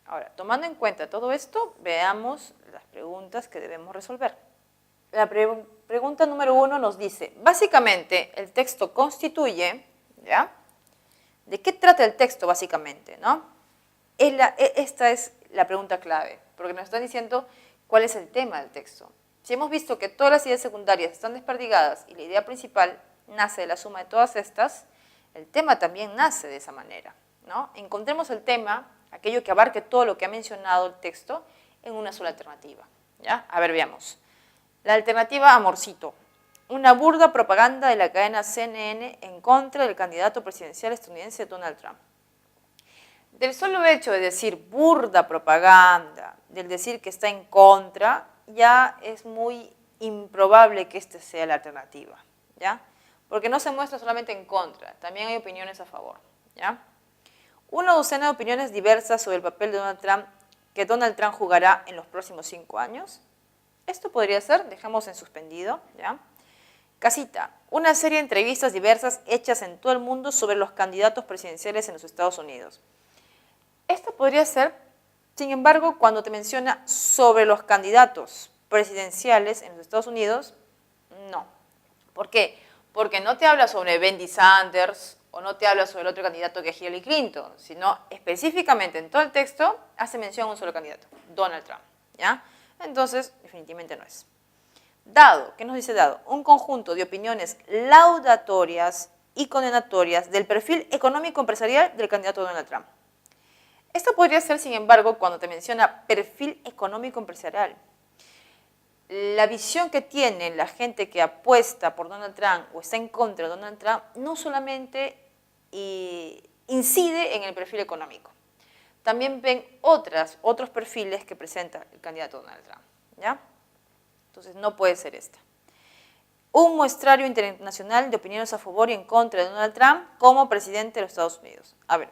Ahora, tomando en cuenta todo esto, veamos las preguntas que debemos resolver. La pregunta número 1 nos dice, básicamente el texto constituye, ¿ya? ¿De qué trata el texto básicamente, no? Esta es la pregunta clave, porque nos están diciendo cuál es el tema del texto. Si hemos visto que todas las ideas secundarias están desperdigadas y la idea principal nace de la suma de todas estas, el tema también nace de esa manera, ¿no? Encontremos el tema, aquello que abarque todo lo que ha mencionado el texto, en una sola alternativa, ¿ya? A ver, veamos. La alternativa Amorcito. Una burda propaganda de la cadena CNN en contra del candidato presidencial estadounidense Donald Trump. Del solo hecho de decir burda propaganda, del decir que está en contra, ya es muy improbable que esta sea la alternativa, ¿ya? Porque no se muestra solamente en contra, también hay opiniones a favor, ¿ya? Una docena de opiniones diversas sobre el papel de Donald Trump que Donald Trump jugará en los próximos 5 años. Esto podría ser, dejamos en suspendido, ¿ya? Casita, una serie de entrevistas diversas hechas en todo el mundo sobre los candidatos presidenciales en los Estados Unidos. Esto podría ser, sin embargo, cuando te menciona sobre los candidatos presidenciales en los Estados Unidos, no. ¿Por qué? Porque no te habla sobre Bernie Sanders o no te habla sobre el otro candidato que es Hillary Clinton, sino específicamente en todo el texto hace mención a un solo candidato, Donald Trump, ¿ya? Entonces, definitivamente no es. Dado, ¿qué nos dice Dado? Un conjunto de opiniones laudatorias y condenatorias del perfil económico-empresarial del candidato Donald Trump. Esto podría ser, sin embargo, cuando te menciona perfil económico-empresarial. La visión que tiene la gente que apuesta por Donald Trump o está en contra de Donald Trump no solamente incide en el perfil económico. También ven otros perfiles que presenta el candidato Donald Trump, ¿ya? Entonces no puede ser esta. Un muestrario internacional de opiniones a favor y en contra de Donald Trump como presidente de los Estados Unidos. A ver,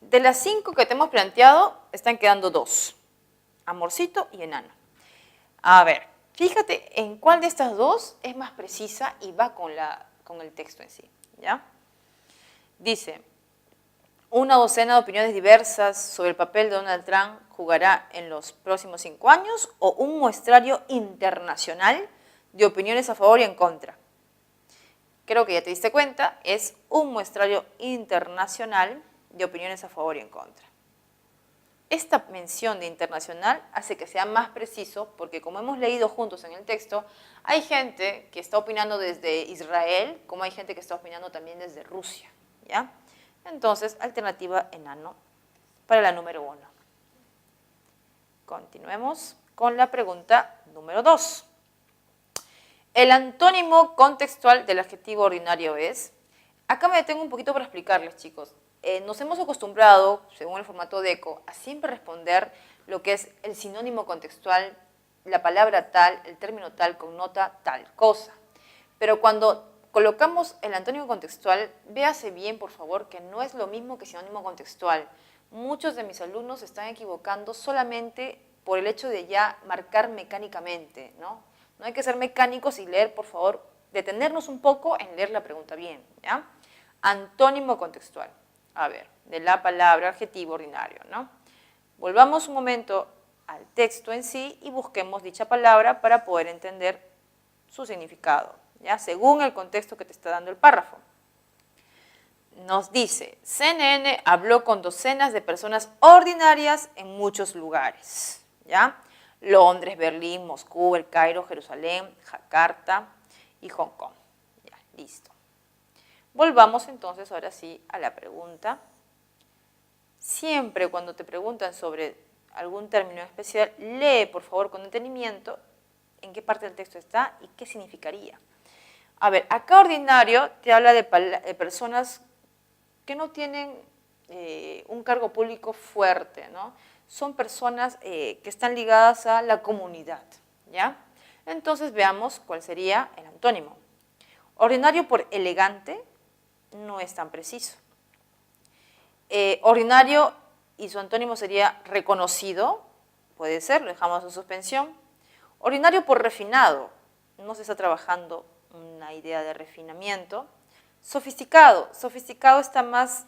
de las 5 que te hemos planteado, están quedando 2. Amorcito y Enano. A ver, fíjate en cuál de estas dos es más precisa y va con el texto en sí, ¿ya? Dice, una docena de opiniones diversas sobre el papel de Donald Trump jugará en los próximos 5 años o un muestrario internacional de opiniones a favor y en contra. Creo que ya te diste cuenta, es un muestrario internacional de opiniones a favor y en contra. Esta mención de internacional hace que sea más preciso porque, como hemos leído juntos en el texto, hay gente que está opinando desde Israel, como hay gente que está opinando también desde Rusia, ¿ya? Entonces, alternativa Enano para la número 1. Continuemos con la pregunta número 2. El antónimo contextual del adjetivo ordinario es... Acá me detengo un poquito para explicarles, chicos. Nos hemos acostumbrado, según el formato DECO, a siempre responder lo que es el sinónimo contextual, la palabra tal, el término tal connota tal cosa. Pero cuando colocamos el antónimo contextual, véase bien, por favor, que no es lo mismo que sinónimo contextual. Muchos de mis alumnos se están equivocando solamente por el hecho de ya marcar mecánicamente, ¿no? No hay que ser mecánicos y leer, por favor, detenernos un poco en leer la pregunta bien, ¿ya? Antónimo contextual. A ver, de la palabra adjetivo ordinario, ¿no? Volvamos un momento al texto en sí y busquemos dicha palabra para poder entender su significado, ¿ya? Según el contexto que te está dando el párrafo. Nos dice, CNN habló con docenas de personas ordinarias en muchos lugares, ¿ya? Londres, Berlín, Moscú, El Cairo, Jerusalén, Jakarta y Hong Kong. Ya, listo. Volvamos entonces ahora sí a la pregunta. Siempre cuando te preguntan sobre algún término especial, lee por favor con detenimiento en qué parte del texto está y qué significaría. A ver, acá ordinario te habla de personas que no tienen un cargo público fuerte, ¿no? Son personas que están ligadas a la comunidad, ¿ya? Entonces veamos cuál sería el antónimo. Ordinario por elegante no es tan preciso. Ordinario y su antónimo sería reconocido, puede ser, lo dejamos en suspensión. Ordinario por refinado, no se está trabajando una idea de refinamiento. Sofisticado, sofisticado está más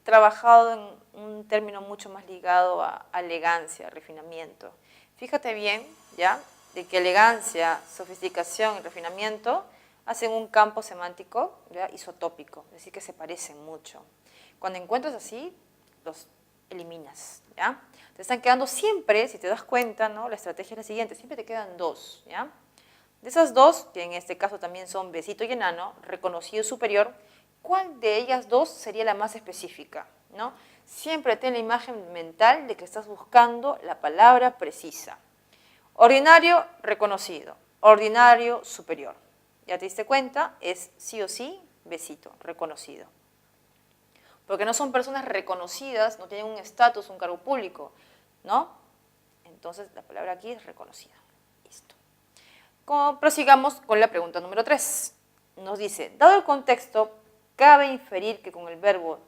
trabajado un término mucho más ligado a elegancia, refinamiento. Fíjate bien, ¿ya?, de que elegancia, sofisticación y refinamiento hacen un campo semántico, ¿ya?, isotópico, es decir, que se parecen mucho. Cuando encuentras así, los eliminas, ¿ya? Te están quedando siempre, si te das cuenta, ¿no?, la estrategia es la siguiente, siempre te quedan dos, ¿ya? De esas dos, que en este caso también son besito y enano, reconocido superior, ¿cuál de ellas dos sería la más específica, ¿no? Siempre ten la imagen mental de que estás buscando la palabra precisa. Ordinario, reconocido. Ordinario, superior. ¿Ya te diste cuenta? Es sí o sí, besito, reconocido. Porque no son personas reconocidas, no tienen un estatus, un cargo público, ¿no? Entonces, la palabra aquí es reconocida. Listo. Prosigamos con la pregunta número 3. Nos dice, dado el contexto, cabe inferir que con el verbo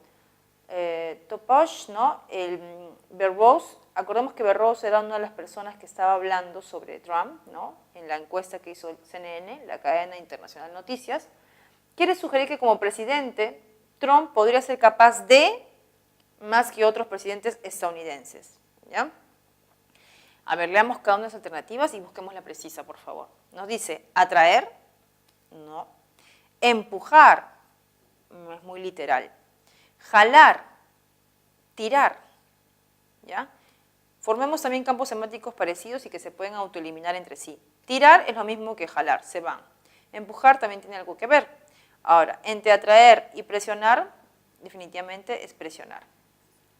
topage, ¿no?, el verbose, acordemos que Verbose era una de las personas que estaba hablando sobre Trump, ¿no?, en la encuesta que hizo el CNN, la cadena internacional de noticias, quiere sugerir que como presidente, Trump podría ser capaz de más que otros presidentes estadounidenses, ¿ya? A ver, leamos cada una de las alternativas y busquemos la precisa, por favor. Nos dice, atraer, no. Empujar, no es muy literal. Jalar, tirar, ¿ya? Formemos también campos semánticos parecidos y que se pueden autoeliminar entre sí. Tirar es lo mismo que jalar, se van. Empujar también tiene algo que ver. Ahora, entre atraer y presionar, definitivamente es presionar.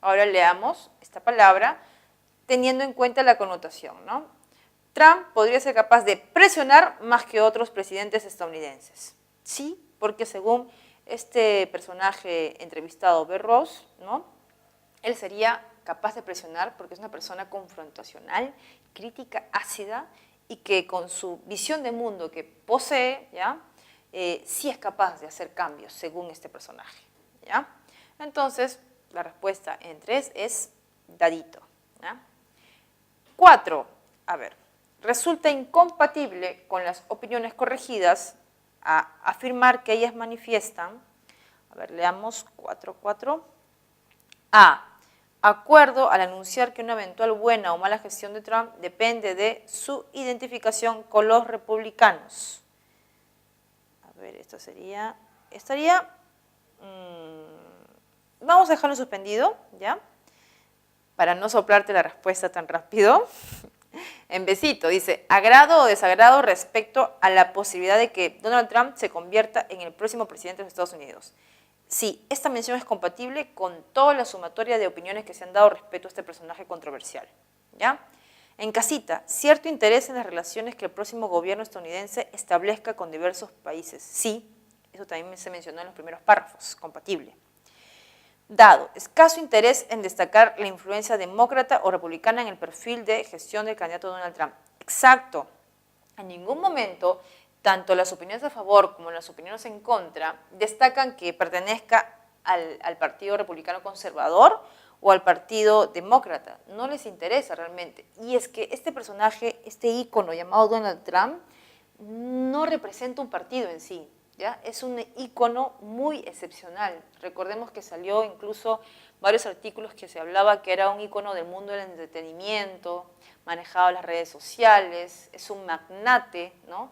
Ahora leamos esta palabra teniendo en cuenta la connotación, ¿no? Trump podría ser capaz de presionar más que otros presidentes estadounidenses. Sí, porque según este personaje entrevistado, Verbose, ¿no?, él sería capaz de presionar porque es una persona confrontacional, crítica, ácida y que con su visión de mundo que posee, ¿ya?, sí es capaz de hacer cambios según este personaje, ¿ya? Entonces, la respuesta en 3 es dadito, ¿ya? 4, a ver, resulta incompatible con las opiniones corregidas a afirmar que ellas manifiestan, a ver, leamos 4.4, A, acuerdo al anunciar que una eventual buena o mala gestión de Trump depende de su identificación con los republicanos. A ver, esto estaría, vamos a dejarlo suspendido, ¿ya?, para no soplarte la respuesta tan rápido. En besito, dice, agrado o desagrado respecto a la posibilidad de que Donald Trump se convierta en el próximo presidente de los Estados Unidos. Sí, esta mención es compatible con toda la sumatoria de opiniones que se han dado respecto a este personaje controversial, ¿ya? En casita, cierto interés en las relaciones que el próximo gobierno estadounidense establezca con diversos países. Sí, eso también se mencionó en los primeros párrafos, compatible. Dado, escaso interés en destacar la influencia demócrata o republicana en el perfil de gestión del candidato Donald Trump. Exacto. En ningún momento, tanto las opiniones a favor como las opiniones en contra destacan que pertenezca al Partido Republicano Conservador o al Partido Demócrata. No les interesa realmente. Y es que este personaje, este ícono llamado Donald Trump, no representa un partido en sí. ¿Ya? Es un ícono muy excepcional. Recordemos que salió incluso varios artículos que se hablaba que era un ícono del mundo del entretenimiento, manejaba las redes sociales, es un magnate, ¿no?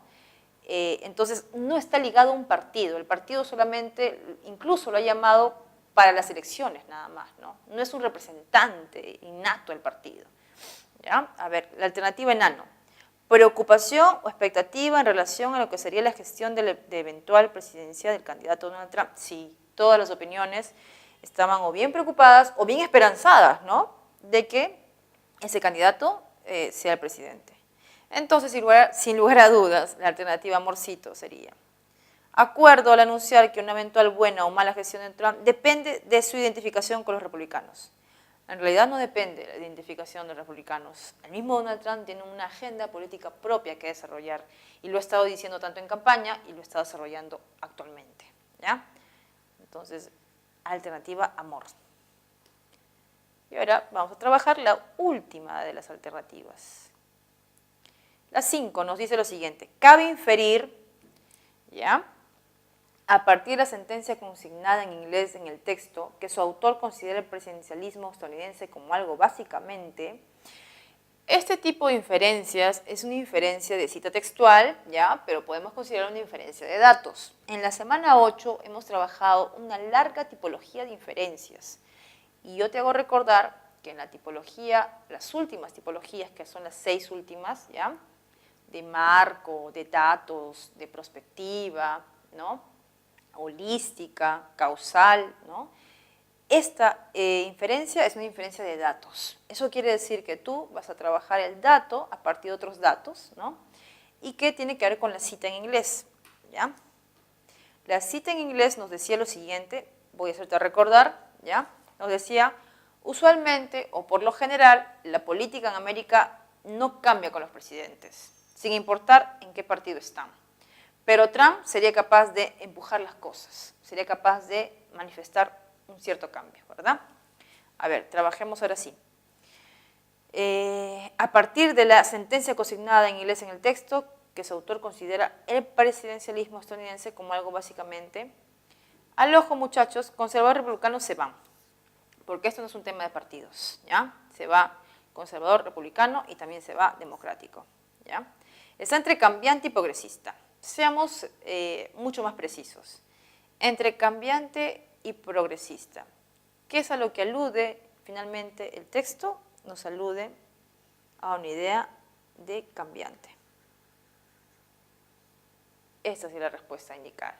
Entonces no está ligado a un partido. El partido solamente, incluso lo ha llamado para las elecciones nada más, ¿no? No es un representante innato del partido, ¿ya? A ver, la alternativa enano. Preocupación o expectativa en relación a lo que sería la gestión de eventual presidencia del candidato Donald Trump. Sí, todas las opiniones estaban o bien preocupadas o bien esperanzadas, ¿no?, de que ese candidato sea el presidente. Entonces, sin lugar a dudas, la alternativa amorcito sería acuerdo al anunciar que una eventual buena o mala gestión de Trump depende de su identificación con los republicanos. En realidad no depende de la identificación de los republicanos. El mismo Donald Trump tiene una agenda política propia que desarrollar y lo ha estado diciendo tanto en campaña y lo está desarrollando actualmente, ¿ya? Entonces, alternativa amor. Y ahora vamos a trabajar la última de las alternativas. La 5 nos dice lo siguiente, cabe inferir, ¿ya?, a partir de la sentencia consignada en inglés en el texto, que su autor considera el presidencialismo estadounidense como algo básicamente, este tipo de inferencias es una inferencia de cita textual, ¿ya? Pero podemos considerar una inferencia de datos. En la semana 8 hemos trabajado una larga tipología de inferencias y yo te hago recordar que en la tipología, las últimas tipologías, que son las 6 últimas, ¿ya? De marco, de datos, de prospectiva, ¿no? Holística, causal, ¿no? Esta inferencia es una inferencia de datos. Eso quiere decir que tú vas a trabajar el dato a partir de otros datos, ¿no? Y que tiene que ver con la cita en inglés, ¿ya? La cita en inglés nos decía lo siguiente, voy a hacerte recordar, ¿ya? Nos decía, usualmente o por lo general, la política en América no cambia con los presidentes, sin importar en qué partido están. Pero Trump sería capaz de empujar las cosas, sería capaz de manifestar un cierto cambio, ¿verdad? A ver, trabajemos ahora sí. A partir de la sentencia consignada en inglés en el texto, que su autor considera el presidencialismo estadounidense como algo básicamente, al ojo, muchachos, conservadores republicanos se van, porque esto no es un tema de partidos, ¿ya? Se va conservador republicano y también se va democrático, ¿ya? Está entre cambiante y progresista. Seamos mucho más precisos. Entre cambiante y progresista. ¿Qué es a lo que alude finalmente el texto? Nos alude a una idea de cambiante. Esta es la respuesta a indicar.